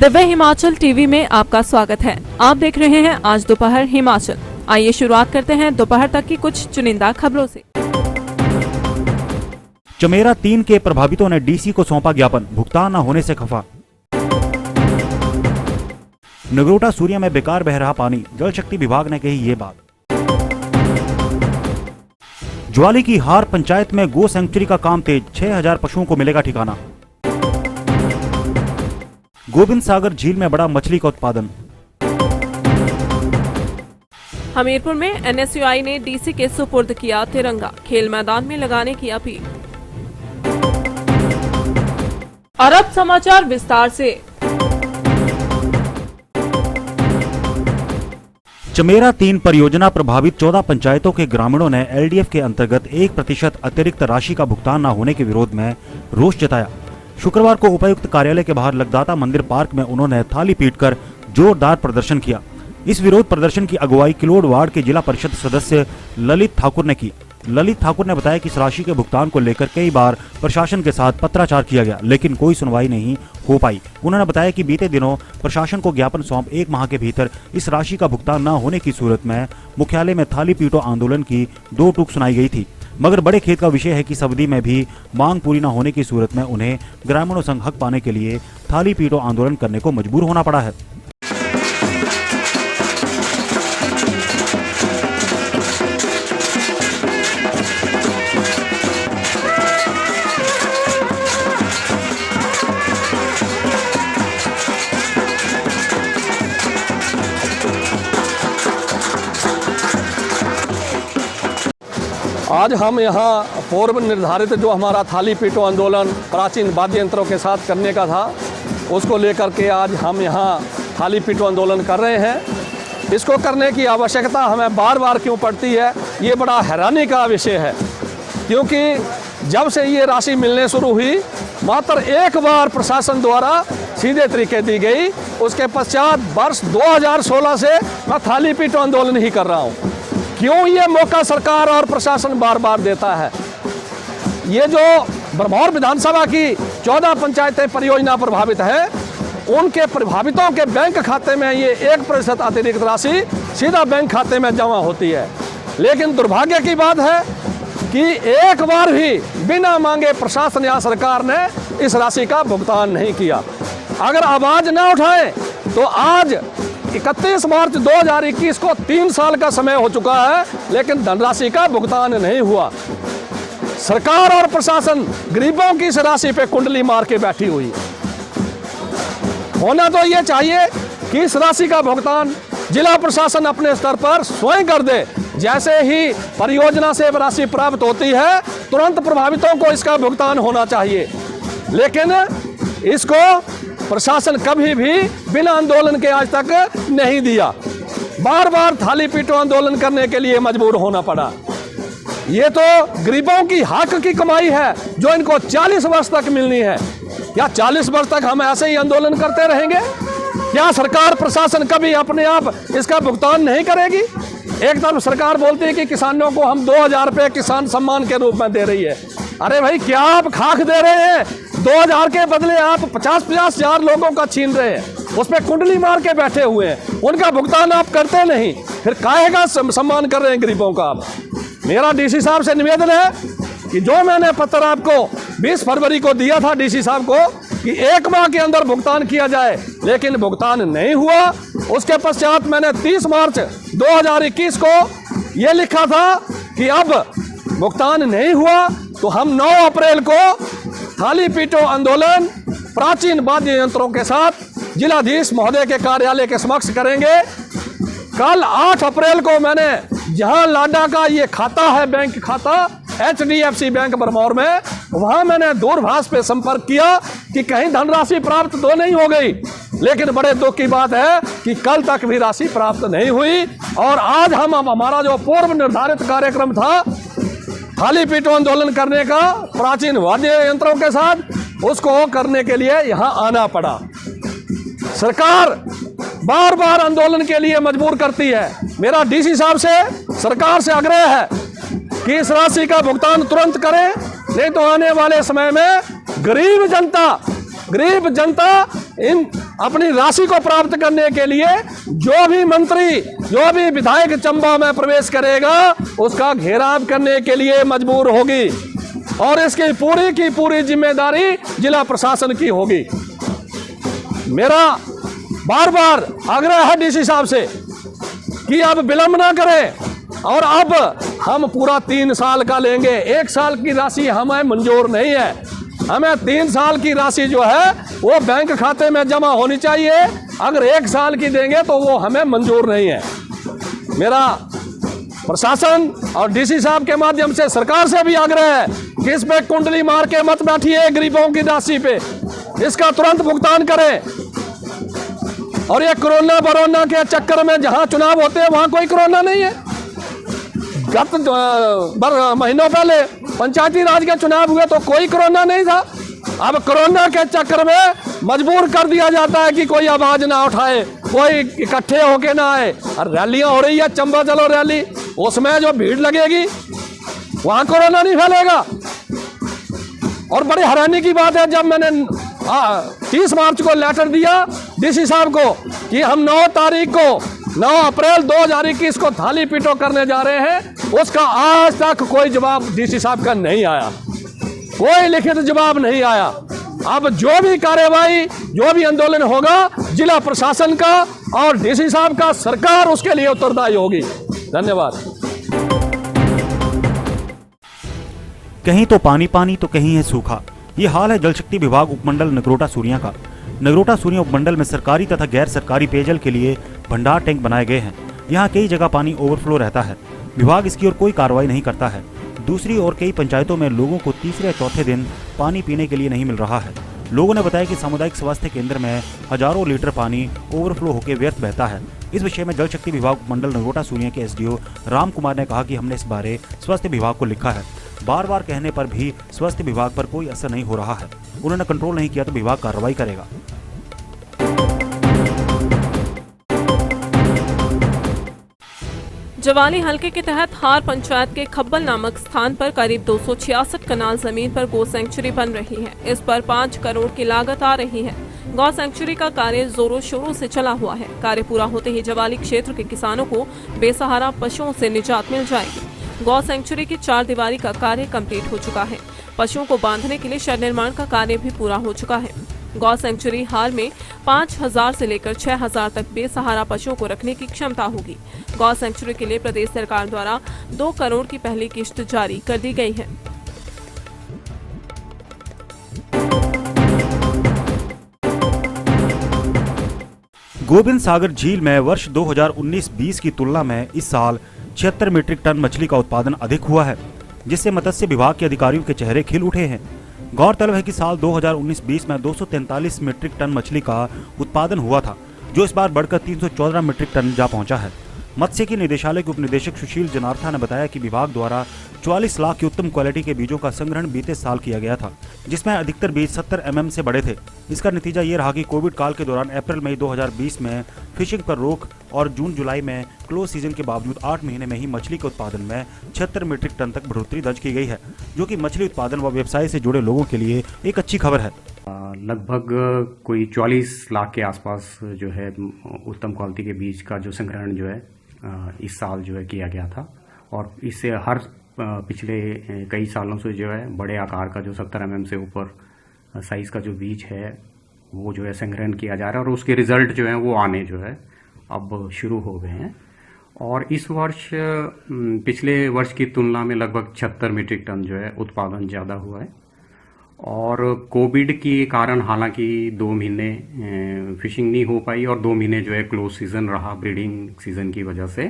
Divya Himachal TV में आपका स्वागत है। आप देख रहे हैं आज दोपहर हिमाचल। आइए शुरुआत करते हैं दोपहर तक की कुछ चुनिंदा खबरों से। चमेरा 3 के प्रभावितों ने डीसी को सौंपा ज्ञापन, भुगतान न होने से खफा। नगरोटा सूर्या में बेकार बह रहा पानी, जल शक्ति विभाग ने कही ये बात। ज्वाली की हार पंचायत में गो सेंचुरी का काम तेज, 6000 पशुओं को मिलेगा ठिकाना। गोविंद सागर झील में बड़ा मछली का उत्पादन। हमीरपुर में एनएसयूआई ने डीसी के सुपुर्द किया तिरंगा, खेल मैदान में लगाने की अपील। और अब समाचार विस्तार से। चमेरा 3 परियोजना प्रभावित 14 पंचायतों के ग्रामीणों ने एलडीएफ के अंतर्गत 1% अतिरिक्त राशि का भुगतान न होने के विरोध में रोष जताया। शुक्रवार को उपायुक्त कार्यालय के बाहर लगदाता मंदिर पार्क में उन्होंने थाली पीटकर जोरदार प्रदर्शन किया। इस विरोध प्रदर्शन की अगुवाई किलोड़ वार्ड के जिला परिषद सदस्य ललित ठाकुर ने की। ललित ठाकुर ने बताया कि इस राशि के भुगतान को लेकर कई बार प्रशासन के साथ पत्राचार किया गया, लेकिन कोई सुनवाई नहीं हो पाई। उन्होंने बताया कि बीते दिनों प्रशासन को ज्ञापन सौंप 1 माह के भीतर इस राशि का भुगतान न होने की सूरत में मुख्यालय में थाली पीटो आंदोलन की 2 टूक सुनाई गई थी। मगर बड़े खेद का विषय है कि इस अवधि में भी मांग पूरी न होने की सूरत में उन्हें ग्रामीणों संग हक पाने के लिए थाली पीटो आंदोलन करने को मजबूर होना पड़ा है। आज हम यहाँ पूर्व निर्धारित जो हमारा थाली पीटो आंदोलन प्राचीन वाद्य यंत्रों के साथ करने का था, उसको लेकर के आज हम यहाँ थाली पीटो आंदोलन कर रहे हैं। इसको करने की आवश्यकता हमें बार बार क्यों पड़ती है, ये बड़ा हैरानी का विषय है। क्योंकि जब से ये राशि मिलने शुरू हुई, मात्र एक बार प्रशासन द्वारा सीधे तरीके दी गई। उसके पश्चात वर्ष 2016 से मैं थाली पीटो आंदोलन ही कर रहा हूँ। क्यों ये मौका सरकार और प्रशासन बार बार देता है? ये जो बरमौर विधानसभा की 14 पंचायतें परियोजना प्रभावित है, उनके प्रभावितों के बैंक खाते में ये 1% अतिरिक्त राशि सीधा बैंक खाते में जमा होती है। लेकिन दुर्भाग्य की बात है कि एक बार भी बिना मांगे प्रशासन या सरकार ने इस राशि का भुगतान नहीं किया। अगर आवाज न उठाएं तो आज 31 मार्च 2021 को 3 साल का समय हो चुका है, लेकिन धनराशि का भुगतान नहीं हुआ। सरकार और प्रशासन गरीबों की इस राशि पे कुंडली मार के बैठी हुई। होना तो ये चाहिए कि इस राशि का भुगतान जिला प्रशासन अपने स्तर पर स्वयं कर दे। जैसे ही परियोजना से राशि प्राप्त होती है, तुरंत प्रभावितों को इसका भुगतान होना चाहिए। लेकिन इसको प्रशासन कभी भी बिना आंदोलन के आज तक नहीं दिया। बार बार थाली पीटो आंदोलन करने के लिए मजबूर होना पड़ा। ये तो गरीबों की हक की कमाई है जो इनको 40 वर्ष तक मिलनी है। क्या 40 वर्ष तक हम ऐसे ही आंदोलन करते रहेंगे? क्या सरकार प्रशासन कभी अपने आप इसका भुगतान नहीं करेगी? एक तरफ सरकार बोलती है कि किसानों को हम 2000 रुपये किसान सम्मान के रूप में दे रही है। अरे भाई, क्या आप खाक दे रहे हैं? 2000 के बदले आप 50-50 हजार लोगों का छीन रहे हैं, उस पर कुंडली मार के बैठे हुए हैं, उनका भुगतान आप करते नहीं, फिर काहे का सम्मान कर रहे हैं गरीबों का आप? मेरा डीसी साहब से निवेदन है कि जो मैंने पत्र आपको 20 फरवरी को दिया था डीसी साहब को कि 1 माह के अंदर भुगतान किया जाए, लेकिन भुगतान नहीं हुआ। उसके पश्चात मैंने 30 मार्च 2021 को ये लिखा था कि अब भुगतान नहीं हुआ तो हम 9 अप्रैल को थाली पीटो आंदोलन प्राचीन वाद्य यंत्रों के साथ जिलाधीश महोदय के कार्यालय के समक्ष करेंगे। कल 8 अप्रैल को मैंने जहां लाडा का ये खाता है, बैंक खाता HDFC बैंक बरमौर में, वहां मैंने दूरभाष पे संपर्क किया कि कहीं धनराशि प्राप्त तो नहीं हो गई। लेकिन बड़े दुख की बात है कि कल तक भी राशि प्राप्त नहीं हुई। और आज हम हमारा जो पूर्व निर्धारित कार्यक्रम था थाली पीटो आंदोलन करने का प्राचीन वाद्य यंत्रों के साथ, उसको करने के लिए यहाँ आना पड़ा। सरकार बार बार आंदोलन के लिए मजबूर करती है। मेरा डीसी साहब से, सरकार से आग्रह है कि इस राशि का भुगतान तुरंत करें, नहीं तो आने वाले समय में गरीब जनता गरीब जनता इन अपनी राशि को प्राप्त करने के लिए जो भी मंत्री, जो भी विधायक चंबा में प्रवेश करेगा उसका घेराव करने के लिए मजबूर होगी और इसकी पूरी की पूरी जिम्मेदारी जिला प्रशासन की होगी। मेरा बार बार आग्रह है डीसी साहब से कि अब विलंब ना करें और अब हम पूरा 3 साल का लेंगे। 1 साल की राशि हमें मंजूर नहीं है, हमें 3 साल की राशि जो है वो बैंक खाते में जमा होनी चाहिए। अगर 1 साल की देंगे तो वो हमें मंजूर नहीं है। मेरा प्रशासन और डीसी साहब के माध्यम से सरकार से भी आग्रह है कि इस पे कुंडली मार के मत बैठिए गरीबों की राशि पे, इसका तुरंत भुगतान करें। और ये कोरोना के चक्कर में जहां चुनाव होते हैं वहां कोई कोरोना नहीं है। गत महीनों पहले पंचायती राज के चुनाव हुए तो कोई कोरोना नहीं था। अब कोरोना के चक्कर में मजबूर कर दिया जाता है कि कोई आवाज ना उठाए, कोई इकट्ठे होके ना आए। और रैलियां हो रही है, चंबा चलो रैली, उसमें जो भीड़ लगेगी वहां कोरोना नहीं फैलेगा। और बड़ी हैरानी की बात है, जब मैंने 30 मार्च को लेटर दिया डीसी साहब को कि हम 9 अप्रैल 2021 को थाली पीटो करने जा रहे हैं, उसका आज तक कोई जवाब डीसी साहब का नहीं आया, कोई लिखित जवाब नहीं आया। अब जो भी कार्रवाई, जो भी आंदोलन होगा जिला प्रशासन का और डीसी साहब का, सरकार उसके लिए उत्तरदायी होगी। धन्यवाद। कहीं तो पानी पानी तो कहीं है सूखा। ये हाल है जल शक्ति विभाग उपमंडल नगरोटा सूरिया का। नगरोटा सूरिया उपमंडल में सरकारी तथा गैर सरकारी पेयजल के लिए भंडार टैंक बनाए गए हैं। यहाँ कई जगह पानी ओवरफ्लो रहता है, विभाग इसकी ओर कोई कार्रवाई नहीं करता है। दूसरी ओर कई पंचायतों में लोगों को तीसरे या चौथे दिन पानी पीने के लिए नहीं मिल रहा है। लोगों ने बताया कि सामुदायिक स्वास्थ्य केंद्र में हजारों लीटर पानी ओवरफ्लो होकर व्यर्थ बहता है। इस विषय में जल शक्ति विभाग उपमंडल नगरोटा सूरिया के एसडीओ राम कुमार ने कहा कि हमने इस बारे स्वास्थ्य विभाग को लिखा है, बार बार कहने पर भी स्वास्थ्य विभाग पर कोई असर नहीं हो रहा है। उन्होंने कंट्रोल नहीं किया तो विभाग कार्रवाई करेगा। जवाली हलके के तहत हार पंचायत के खब्बल नामक स्थान पर करीब 266 कनाल जमीन पर गौ सेंचुरी बन रही है। इस पर 5 करोड़ की लागत आ रही है। गौ सेंचुरी का कार्य जोरों शोरों से चला हुआ है। कार्य पूरा होते ही जवाली क्षेत्र के किसानों को बेसहारा पशुओं से निजात मिल जाएगी। गौ सेंचुरी की 4 दीवारी का कार्य कंप्लीट हो चुका है। पशुओं को बांधने के लिए शेड निर्माण का कार्य भी पूरा हो चुका है। गौ सेंचुरी हाल में 5000 से लेकर 6000 तक बेसहारा पशुओं को रखने की क्षमता होगी। गौ सेंचुरी के लिए प्रदेश सरकार द्वारा 2 करोड़ की पहली किश्त जारी कर दी गई है। गोविंद सागर झील में वर्ष 2019-20 की तुलना में इस साल 76 मीट्रिक टन मछली का उत्पादन अधिक हुआ है, जिससे मत्स्य विभाग के अधिकारियों के चेहरे खिल उठे हैं। गौरतलब है कि साल 2019-20 में 243 मीट्रिक टन मछली का उत्पादन हुआ था, जो इस बार बढ़कर 314 मीट्रिक टन जा पहुंचा है। मत्स्यिकी निदेशालय के उपनिदेशक सुशील जनार्था ने बताया कि विभाग द्वारा 44 लाख की उत्तम क्वालिटी के बीजों का संग्रहण बीते साल किया गया था, जिसमें अधिकतर बीज 70 mm से बड़े थे। इसका नतीजा ये रहा कि कोविड काल के दौरान अप्रैल-मई 2020 में फिशिंग पर रोक और जून-जुलाई में क्लोज सीजन के बावजूद 8 महीने में ही मछली के उत्पादन में 76 मीट्रिक टन तक बढ़ोतरी दर्ज की गई है, जो कि मछली उत्पादन व व्यवसाय से जुड़े लोगों के लिए एक अच्छी खबर है। लगभग कोई 44 लाख के आसपास जो है उत्तम क्वालिटी के बीज का जो संग्रहण जो है इस साल जो है किया गया था, और इससे हर पिछले कई सालों से जो है बड़े आकार का जो 70 mm से ऊपर साइज़ का जो बीज है वो जो है संग्रहण किया जा रहा है, और उसके रिज़ल्ट जो है वो आने जो है अब शुरू हो गए हैं। और इस वर्ष पिछले वर्ष की तुलना में लगभग 76 मीट्रिक टन जो है उत्पादन ज़्यादा हुआ है। और कोविड के कारण हालांकि 2 महीने फिशिंग नहीं हो पाई और 2 महीने जो है क्लोज सीज़न रहा ब्रीडिंग सीज़न की वजह से।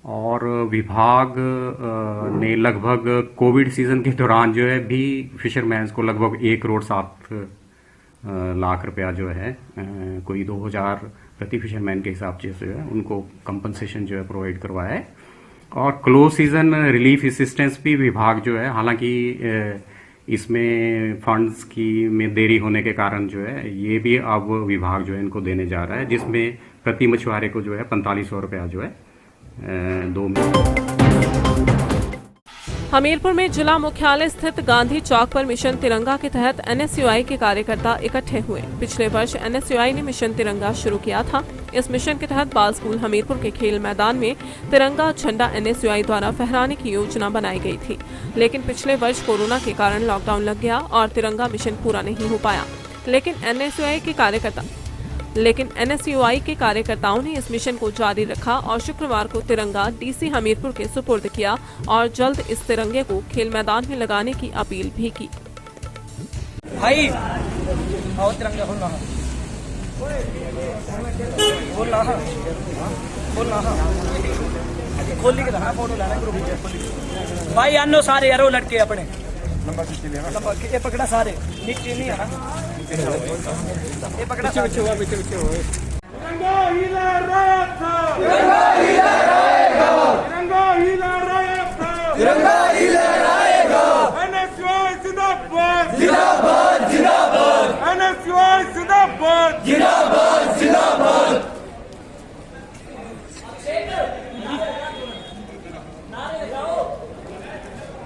और विभाग ने लगभग कोविड सीज़न के दौरान जो है भी फिशरमैन्स को लगभग 1 करोड़ 7 लाख रुपया जो है कोई 2000 प्रति फिशरमैन के हिसाब से जो है उनको कंपनसेशन जो है प्रोवाइड करवाया है। और क्लोज सीज़न रिलीफ असिस्टेंस भी विभाग जो है, हालांकि इसमें फंड्स की में देरी होने के कारण जो है ये भी अब विभाग जो है इनको देने जा रहा है, जिसमें प्रति मछुआरे को जो है 4500 रुपया जो है 2 महीने। हमीरपुर में जिला मुख्यालय स्थित गांधी चौक पर मिशन तिरंगा के तहत एनएसयूआई के कार्यकर्ता इकट्ठे हुए। पिछले वर्ष एनएसयूआई ने मिशन तिरंगा शुरू किया था। इस मिशन के तहत बाल स्कूल हमीरपुर के खेल मैदान में तिरंगा झंडा एनएसयूआई द्वारा फहराने की योजना बनाई गई थी, लेकिन पिछले वर्ष कोरोना के कारण लॉकडाउन लग गया और तिरंगा मिशन पूरा नहीं हो पाया। लेकिन एनएसयूआई के कार्यकर्ताओं ने इस मिशन को जारी रखा और शुक्रवार को तिरंगा डीसी हमीरपुर के सुपुर्द किया और जल्द इस तिरंगे को खेल मैदान में लगाने की अपील भी की। भाई आओ तिरंगा बोलना खोल के रखना फोटो लेना ग्रुप भाई आनो सारे यारो लड़के अपने नंबर ये पकड़ा सारे नीचे नहीं है ये पकड़ा पीछे हुआ तिरंगा ही लहराता तिरंगा ही लहराएगा तिरंगा ही लहराता तिरंगा ही लहराएगा एनएसयूआई जिंदाबाद जिंदाबाद जिंदाबाद एनएसयूआई जिंदाबाद जिंदाबाद जिंदाबाद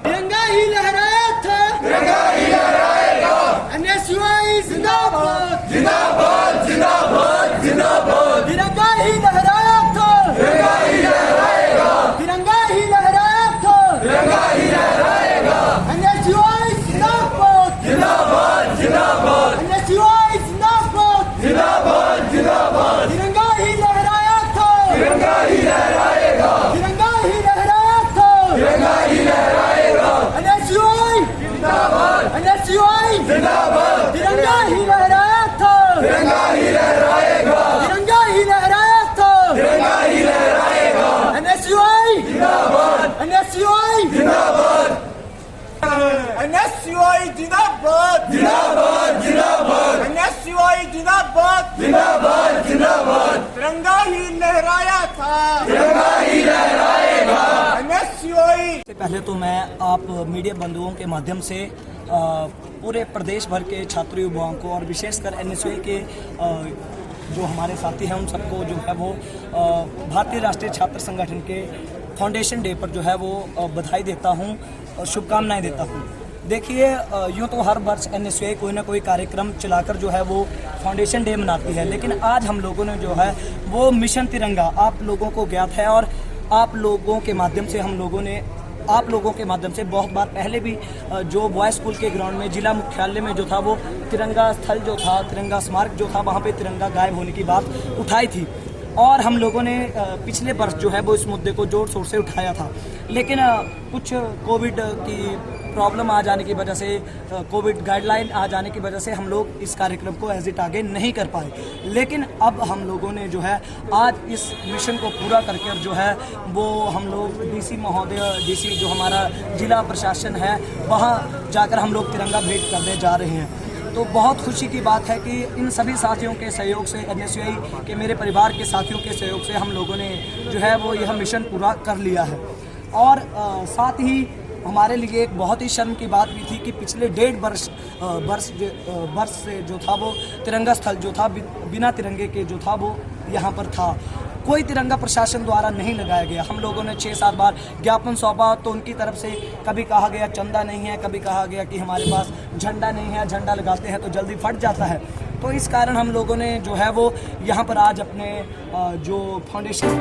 तिरंगा ही लहराता तिरंगा ही लहराएगा एनएसयूआई जिंदाबाद जिंदाबाद जिंदाबाद जिंदाबाद तिरंगा ही लहराता तिरंगा ही लहराएगा तिरंगा ही लहराता तिरंगा ही लहराएगा एनएसयूआई जिंदाबाद जिंदाबाद जिंदाबाद एनएसयूआई जिंदाबाद जिंदाबाद जिंदाबाद तिरंगा ही लहराता तिरंगा ही लहराएगा तिरंगा ही लहराता तिरंगा ही लहराएगा एनएसयूआई एनएसयूआई जिंदाबाद तिरंगा ही लहराता तिरंगा ही लहराएगा तिरंगा ही लहराता तिरंगा ही लहराएगा एनएसयूआई जिंदाबाद एनएसयूआई जिंदाबाद एनएसयूआई जिंदाबाद जिंदाबाद जिंदाबाद एनएसयूआई जिंदाबाद जिंदाबाद जिंदाबाद तिरंगा ही लहराया था तिरंगा ही लहराएगा एनएसयूआई। पहले तो मैं आप मीडिया बंधुओं के माध्यम से पूरे प्रदेश भर के छात्र युवाओं को और विशेषकर एनएसयूआई के जो हमारे साथी हैं उन सबको जो है वो भारतीय राष्ट्रीय छात्र संगठन के फाउंडेशन डे पर जो है वो बधाई देता हूँ और शुभकामनाएं देता हूँ। देखिए यूँ तो हर वर्ष एनएसयूआई कोई ना कोई कार्यक्रम चलाकर जो है वो फाउंडेशन डे मनाती है, लेकिन आज हम लोगों ने जो है वो मिशन तिरंगा आप लोगों को ज्ञात है और आप लोगों के माध्यम से हम लोगों ने आप लोगों के माध्यम से बहुत बार पहले भी जो बॉय स्कूल के ग्राउंड में जिला मुख्यालय में जो था वो तिरंगा स्थल जो था तिरंगा स्मारक जो था वहाँ पे तिरंगा गायब होने की बात उठाई थी और हम लोगों ने पिछले वर्ष जो है वो इस मुद्दे को जोर शोर से उठाया था, लेकिन कुछ कोविड की प्रॉब्लम आ जाने की वजह से कोविड गाइडलाइन आ जाने की वजह से हम लोग इस कार्यक्रम को एज इट आगे नहीं कर पाए। लेकिन अब हम लोगों ने जो है आज इस मिशन को पूरा करके जो है वो हम लोग डीसी महोदय डीसी जो हमारा जिला प्रशासन है वहाँ जाकर हम लोग तिरंगा भेंट करने जा रहे हैं। तो बहुत खुशी की बात है कि इन सभी साथियों के सहयोग से एनएसयूआई के मेरे परिवार के साथियों के सहयोग से हम लोगों ने जो है वो यह मिशन पूरा कर लिया है। और साथ ही हमारे लिए एक बहुत ही शर्म की बात भी थी कि पिछले 1.5 वर्ष से जो था वो तिरंगा स्थल जो था बिना तिरंगे के जो था वो यहाँ पर था, कोई तिरंगा प्रशासन द्वारा नहीं लगाया गया। हम लोगों ने 6-7 बार ज्ञापन सौंपा तो उनकी तरफ से कभी कहा गया चंदा नहीं है, कभी कहा गया कि हमारे पास झंडा नहीं है, झंडा लगाते हैं तो जल्दी फट जाता है। तो इस कारण हम लोगों ने जो है वो यहाँ पर आज अपने जो फाउंडेशन